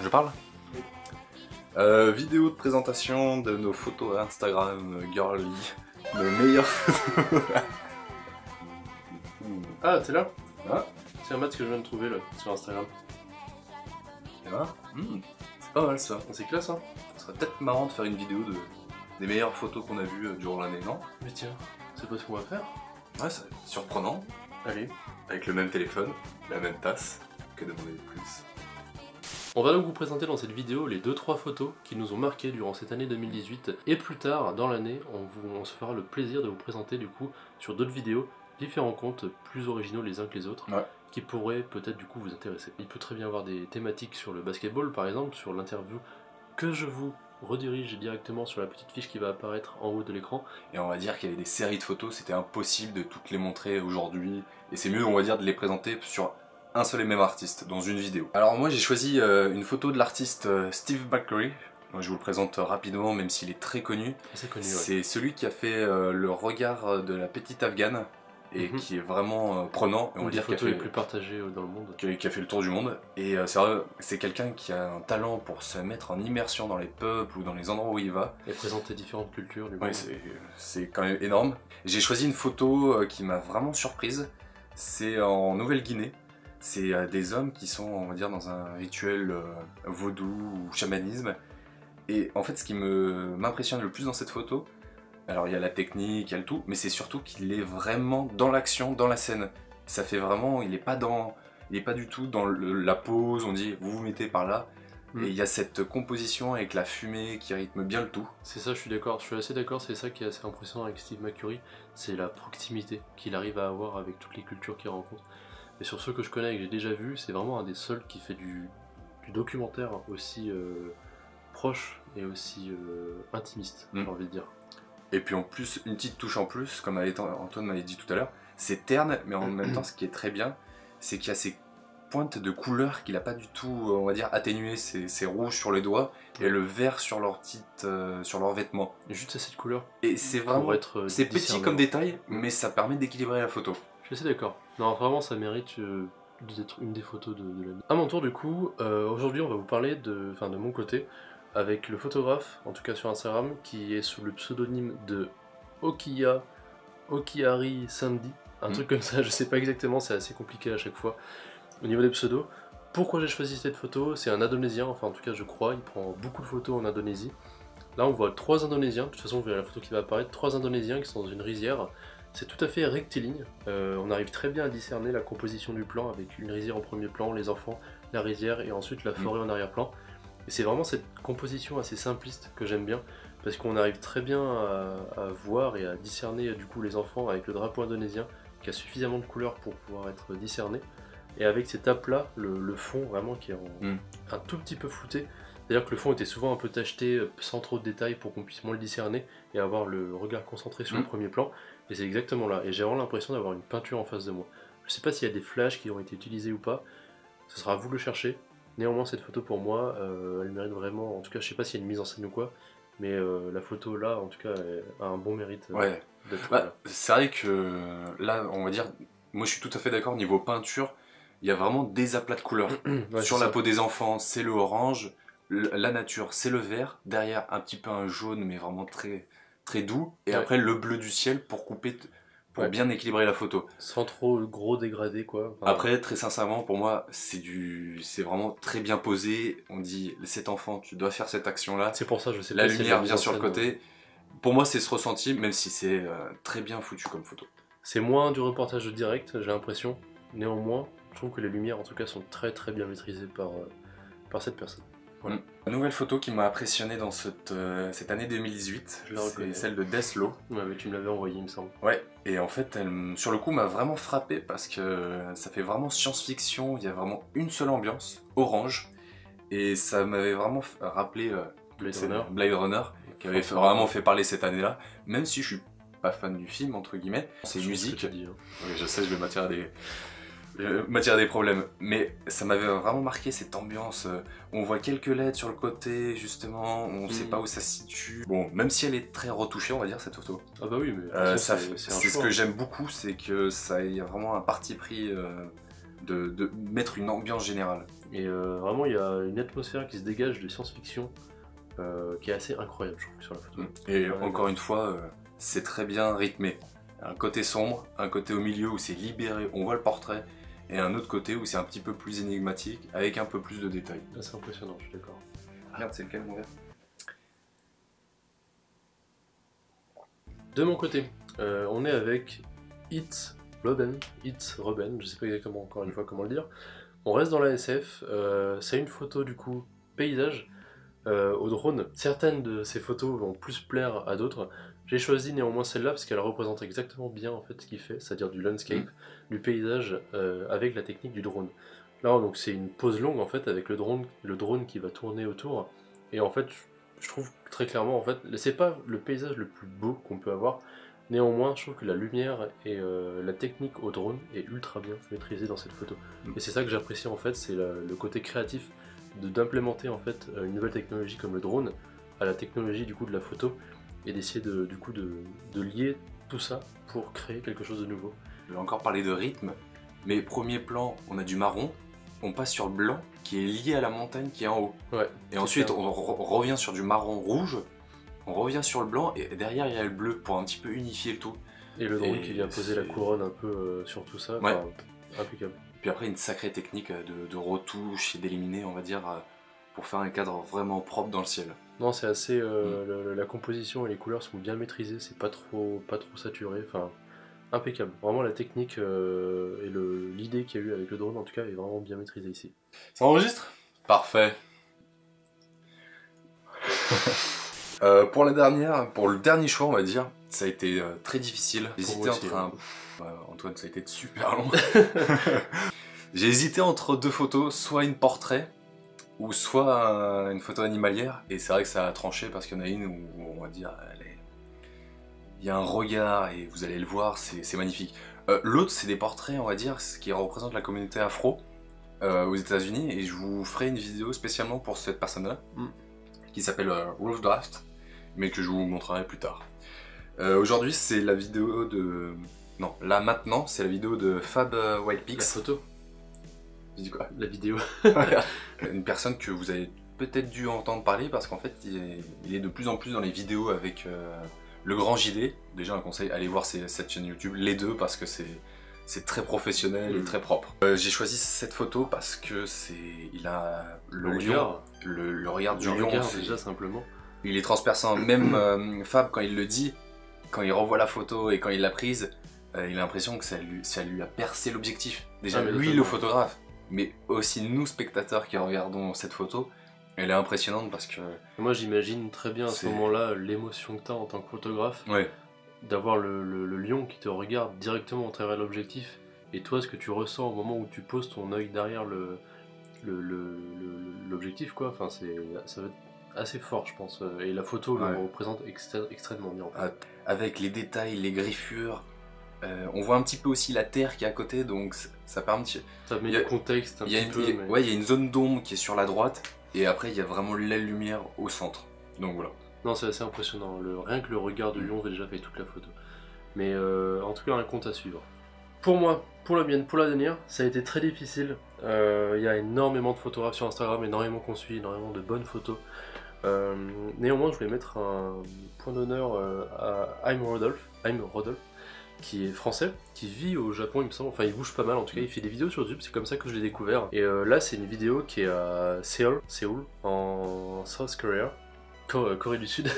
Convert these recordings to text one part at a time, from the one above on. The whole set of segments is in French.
Je parle? Vidéo de présentation de nos photos Instagram girly, nos meilleures photos. Ah, t'es là? Ah, C'est un match que je viens de trouver là, sur Instagram. et là, c'est pas mal ça. C'est classe hein? Ce serait peut-être marrant de faire une vidéo des meilleures photos qu'on a vues durant l'année, non? Mais tiens, c'est pas ce qu'on va faire? Ouais, c'est surprenant, Allez. avec le même téléphone, la même tasse, que demander de plus. On va donc vous présenter dans cette vidéo les 2-3 photos qui nous ont marqué durant cette année 2018 et plus tard dans l'année on se fera le plaisir de vous présenter du coup sur d'autres vidéos différents comptes plus originaux les uns que les autres qui pourraient peut-être du coup vous intéresser. Il peut très bien avoir des thématiques sur le basketball par exemple, sur l'interview que je vous redirige directement sur la petite fiche qui va apparaître en haut de l'écran. Et on va dire qu'il y avait des séries de photos, c'était impossible de toutes les montrer aujourd'hui et c'est mieux on va dire de les présenter sur un seul et même artiste dans une vidéo. Alors moi j'ai choisi une photo de l'artiste Steve McCurry. Moi, je vous le présente rapidement même s'il est très connu. C'est connu, C'est celui qui a fait le regard de la petite afghane et qui est vraiment prenant. Et on une va des dire photos les plus partagées dans le monde. Qui a fait le tour du monde. Et c'est quelqu'un qui a un talent pour se mettre en immersion dans les peuples ou dans les endroits où il va. Et présenter différentes cultures du monde. Ouais, c'est quand même énorme. J'ai choisi une photo qui m'a vraiment surprise. C'est en Nouvelle-Guinée. C'est des hommes qui sont, on va dire, dans un rituel vaudou ou chamanisme. Et en fait, ce qui m'impressionne le plus dans cette photo, alors il y a la technique, il y a le tout, mais c'est surtout qu'il est vraiment dans l'action, dans la scène. Ça fait vraiment, il est pas du tout dans la pose, on dit vous vous mettez par là. Et il y a cette composition avec la fumée qui rythme bien le tout. C'est ça, je suis d'accord, je suis assez d'accord, c'est ça qui est assez impressionnant avec Steve McCurry, c'est la proximité qu'il arrive à avoir avec toutes les cultures qu'il rencontre. Et sur ceux que je connais et que j'ai déjà vu, c'est vraiment un des seuls qui fait du documentaire aussi proche et aussi intimiste, j'ai envie de dire. Et puis en plus, une petite touche en plus, comme Antoine m'avait dit tout à l'heure, c'est terne, mais en même temps, ce qui est très bien, c'est qu'il y a ces pointes de couleurs qu'il n'a pas du tout, on va dire, atténuées. C'est rouge sur les doigts et le vert sur sur leurs vêtements. Juste cette couleur. Et c'est vraiment, c'est petit comme détail, mais ça permet d'équilibrer la photo. Je suis assez d'accord. Non, vraiment, ça mérite d'être une des photos de l'année. À mon tour, du coup, aujourd'hui, on va vous parler de mon côté, avec le photographe, en tout cas sur Instagram, qui est sous le pseudonyme de Okihari Sandy. Un truc comme ça, je sais pas exactement, c'est assez compliqué à chaque fois au niveau des pseudos. Pourquoi j'ai choisi cette photo? C'est un Indonésien, enfin en tout cas je crois, il prend beaucoup de photos en Indonésie. Là on voit 3 Indonésiens, de toute façon vous verrez la photo qui va apparaître, 3 Indonésiens qui sont dans une rizière. C'est tout à fait rectiligne, on arrive très bien à discerner la composition du plan avec une rizière en premier plan, les enfants, la rizière et ensuite la forêt en arrière-plan. Et c'est vraiment cette composition assez simpliste que j'aime bien, parce qu'on arrive très bien à voir et à discerner du coup les enfants avec le drapeau indonésien qui a suffisamment de couleurs pour pouvoir être discerné. Et avec cet aplat, le fond vraiment qui est un tout petit peu flouté. C'est-à-dire que le fond était souvent un peu tacheté sans trop de détails pour qu'on puisse moins le discerner et avoir le regard concentré sur le premier plan. Et c'est exactement là. Et j'ai vraiment l'impression d'avoir une peinture en face de moi. Je sais pas s'il y a des flashs qui ont été utilisés ou pas. Ce sera à vous de le chercher. Néanmoins cette photo pour moi, elle mérite vraiment, en tout cas je sais pas s'il y a une mise en scène ou quoi, mais la photo là en tout cas a un bon mérite d'être là. C'est vrai que là on va dire, moi je suis tout à fait d'accord niveau peinture. Il y a vraiment des aplats de couleurs. Sur la peau des enfants, c'est le orange. La nature, c'est le vert. Derrière, un petit peu un jaune, mais vraiment très, très doux. Et après, le bleu du ciel pour couper, pour bien équilibrer la photo. Sans trop gros dégradé, quoi. Enfin, après, très sincèrement, pour moi, c'est vraiment très bien posé. On dit, cet enfant, tu dois faire cette action-là. C'est pour ça, je sais pas. La si lumière vient sur le côté. Pour moi, c'est ce ressenti, même si c'est très bien foutu comme photo. C'est moins du reportage direct, j'ai l'impression. Néanmoins, je trouve que les lumières en tout cas sont très bien maîtrisées par cette personne. Voilà. Une nouvelle photo qui m'a impressionné dans cette année 2018, c'est celle de Deslo. Ouais, mais tu me l'avais envoyé il me semble. Ouais, et en fait elle, sur le coup m'a vraiment frappé parce que ça fait vraiment science-fiction, il y a vraiment une seule ambiance, orange, et ça m'avait vraiment rappelé Blade Runner, qui avait vraiment fait parler cette année-là, même si je suis pas fan du film entre guillemets, c'est musique. Dis, hein. Oui, je sais, je vais m'attirer des problèmes, mais ça m'avait vraiment marqué cette ambiance. On voit quelques LED sur le côté, justement, on sait pas où ça se situe. Bon, même si elle est très retouchée, on va dire, cette photo. Ah bah oui, mais c'est ce que j'aime beaucoup, c'est que ça y a vraiment un parti pris de mettre une ambiance générale. Et vraiment, il y a une atmosphère qui se dégage de science-fiction qui est assez incroyable, je trouve, sur la photo. Et encore une fois, c'est très bien rythmé. Un côté sombre, un côté au milieu où c'est libéré, on voit le portrait, et un autre côté où c'est un petit peu plus énigmatique, avec un peu plus de détails. C'est impressionnant, je suis d'accord. Regarde, c'est lequel mon verre? De mon côté, on est avec It's Robin, je sais pas exactement encore une fois comment le dire. On reste dans la SF, c'est une photo du coup paysage au drone. Certaines de ces photos vont plus plaire à d'autres. J'ai choisi néanmoins celle-là parce qu'elle représente exactement bien en fait ce qu'il fait, c'est-à-dire du landscape, du paysage avec la technique du drone. Là donc c'est une pause longue en fait avec le drone qui va tourner autour. Et en fait je trouve très clairement en fait c'est pas le paysage le plus beau qu'on peut avoir. Néanmoins, je trouve que la lumière et la technique au drone est ultra bien maîtrisée dans cette photo. Et c'est ça que j'apprécie en fait, c'est le côté créatif d'implémenter en fait une nouvelle technologie comme le drone à la technologie du coup de la photo et d'essayer de lier tout ça pour créer quelque chose de nouveau. Je vais encore parler de rythme, mais premier plan, on a du marron, on passe sur le blanc qui est lié à la montagne qui est en haut. Ouais, et ensuite on revient sur du marron rouge, on revient sur le blanc et derrière il y a le bleu pour un petit peu unifier le tout. Et le drone qui vient poser la couronne un peu sur tout ça, ouais. Impeccable. Puis après une sacrée technique de retouche et d'éliminer on va dire pour faire un cadre vraiment propre dans le ciel. Non c'est assez, la composition et les couleurs sont bien maîtrisées, c'est pas trop saturé, enfin impeccable. Vraiment la technique et l'idée qu'il y a eu avec le drone en tout cas est vraiment bien maîtrisée ici. Ça enregistre? Parfait. Pour le dernier choix, on va dire, ça a été très difficile. J'hésitais entre Antoine, ça a été super long. J'ai hésité entre deux photos, soit une portrait, ou soit une photo animalière. Et c'est vrai que ça a tranché parce qu'il y en a une où, on va dire, il y a un regard et vous allez le voir, c'est magnifique. L'autre, c'est des portraits, on va dire, qui représentent la communauté afro aux États-Unis. Et je vous ferai une vidéo spécialement pour cette personne-là, qui s'appelle Rose Draft, mais que je vous montrerai plus tard. Aujourd'hui, c'est la vidéo de... Non, là maintenant, c'est la vidéo de Fab Wildpix. La photo? Je dis quoi? La vidéo. Une personne que vous avez peut-être dû entendre parler parce qu'en fait, il est de plus en plus dans les vidéos avec le grand JD. Déjà, un conseil, allez voir cette chaîne YouTube, les deux, parce que c'est très professionnel et très propre. J'ai choisi cette photo parce que il a le lion, le regard du lion. Déjà simplement. Il est transperçant. Même Fab, quand il le dit, quand il revoit la photo et quand il l'a prise, il a l'impression que ça lui a percé l'objectif. Déjà, lui, le photographe, mais aussi nous, spectateurs qui regardons cette photo, elle est impressionnante parce que... Moi, j'imagine très bien à ce moment-là l'émotion que tu as en tant que photographe, d'avoir le lion qui te regarde directement au travers de l'objectif, et toi, ce que tu ressens au moment où tu poses ton œil derrière l'objectif, quoi. Enfin, ça va être assez fort, je pense. Et la photo le représente extrêmement bien. Avec les détails, les griffures, on voit un petit peu aussi la terre qui est à côté, donc ça permet... Ça met le contexte un petit peu. Ouais, il y a une zone d'ombre qui est sur la droite, et après il y a vraiment la lumière au centre. Donc voilà. Non, c'est assez impressionnant. Rien que le regard du lion avait déjà fait toute la photo. Mais en tout cas, un compte à suivre. Pour moi, pour la mienne, pour la dernière, ça a été très difficile. Il y a énormément de photographes sur Instagram, énormément qu'on suit, énormément de bonnes photos. Néanmoins, je voulais mettre un point d'honneur à Haim Rodolphe, qui est français, qui vit au Japon, il me semble. Enfin, il bouge pas mal en tout cas, il fait des vidéos sur YouTube, c'est comme ça que je l'ai découvert. Et là, c'est une vidéo qui est à Séoul, en South Korea. Corée du Sud,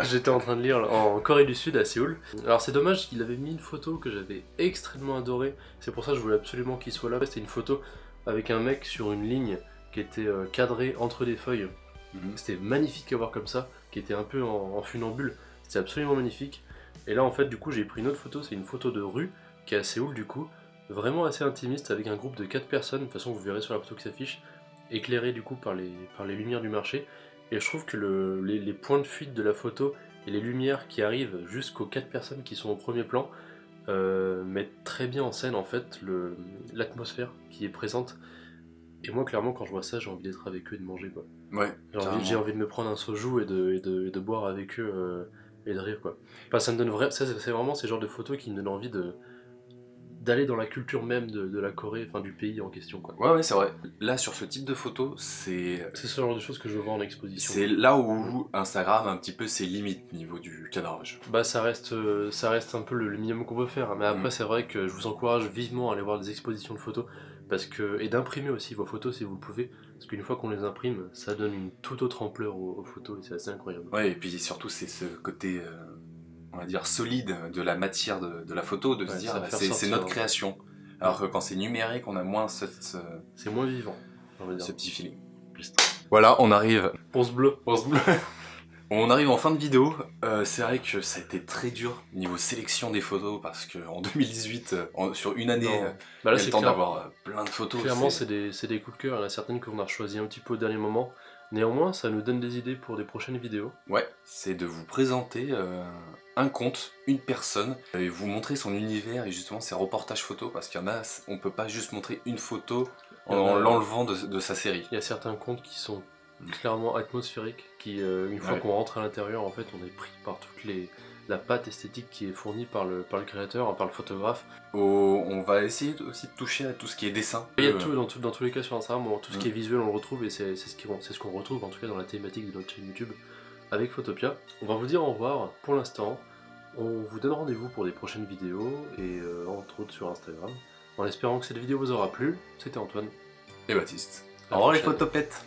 j'étais en train de lire en Corée du Sud à Séoul. Alors c'est dommage qu'il avait mis une photo que j'avais extrêmement adorée, c'est pour ça que je voulais absolument qu'il soit là. C'était une photo avec un mec sur une ligne qui était cadrée entre des feuilles. C'était magnifique à voir comme ça, qui était un peu en funambule, c'était absolument magnifique. Et là en fait du coup j'ai pris une autre photo, c'est une photo de rue qui est à Séoul du coup, vraiment assez intimiste avec un groupe de 4 personnes, de toute façon vous verrez sur la photo qui s'affiche, éclairée du coup par les lumières du marché. Et je trouve que les points de fuite de la photo et les lumières qui arrivent jusqu'aux 4 personnes qui sont au premier plan mettent très bien en scène en fait l'atmosphère qui est présente. Et moi clairement quand je vois ça j'ai envie d'être avec eux et de manger quoi. Ouais, j'ai envie de me prendre un soju et de boire avec eux et de rire quoi. Enfin ça me donne c'est vraiment ces genres de photos qui me donnent envie d'aller dans la culture même de la Corée, enfin du pays en question, quoi. Ouais, c'est vrai. Là, sur ce type de photos, C'est ce genre de choses que je vois en exposition. c'est là où Instagram a un petit peu ses limites niveau du cadrage. Bah ça reste un peu le minimum qu'on peut faire, mais après c'est vrai que je vous encourage vivement à aller voir des expositions de photos, et d'imprimer aussi vos photos si vous le pouvez, parce qu'une fois qu'on les imprime, ça donne une toute autre ampleur aux photos, et c'est assez incroyable. Ouais, et puis surtout, c'est ce côté, on va dire, solide de la matière de la photo, de se dire, c'est notre création. Alors que quand c'est numérique, on a moins c'est moins vivant, on va dire. Ce petit feeling. Voilà, on arrive. Ponce bleu. On arrive en fin de vidéo. C'est vrai que ça a été très dur niveau sélection des photos parce qu'en 2018, sur une année, bah là, il y a le temps d'avoir plein de photos. Clairement, c'est des coups de cœur. Il y en a certaines qu'on a choisies un petit peu au dernier moment. Néanmoins, ça nous donne des idées pour des prochaines vidéos. Ouais, c'est de vous présenter un compte, une personne, et vous montrer son univers et justement ses reportages photos, parce qu'il y en a, on peut pas juste montrer une photo en l'enlevant de sa série. Il y a certains comptes qui sont clairement atmosphériques, qui une fois qu'on rentre à l'intérieur, en fait, on est pris par la patte esthétique qui est fournie par le créateur, par le photographe. On va essayer aussi de toucher à tout ce qui est dessin. Il y a tout, dans tous les cas sur Instagram, tout ce qui est visuel on le retrouve, et c'est ce qu'on retrouve en tout cas dans la thématique de notre chaîne YouTube avec Photopia. On va vous dire au revoir pour l'instant, on vous donne rendez-vous pour des prochaines vidéos, et entre autres sur Instagram. En espérant que cette vidéo vous aura plu, c'était Antoine. Et Baptiste. Au revoir les photopètes.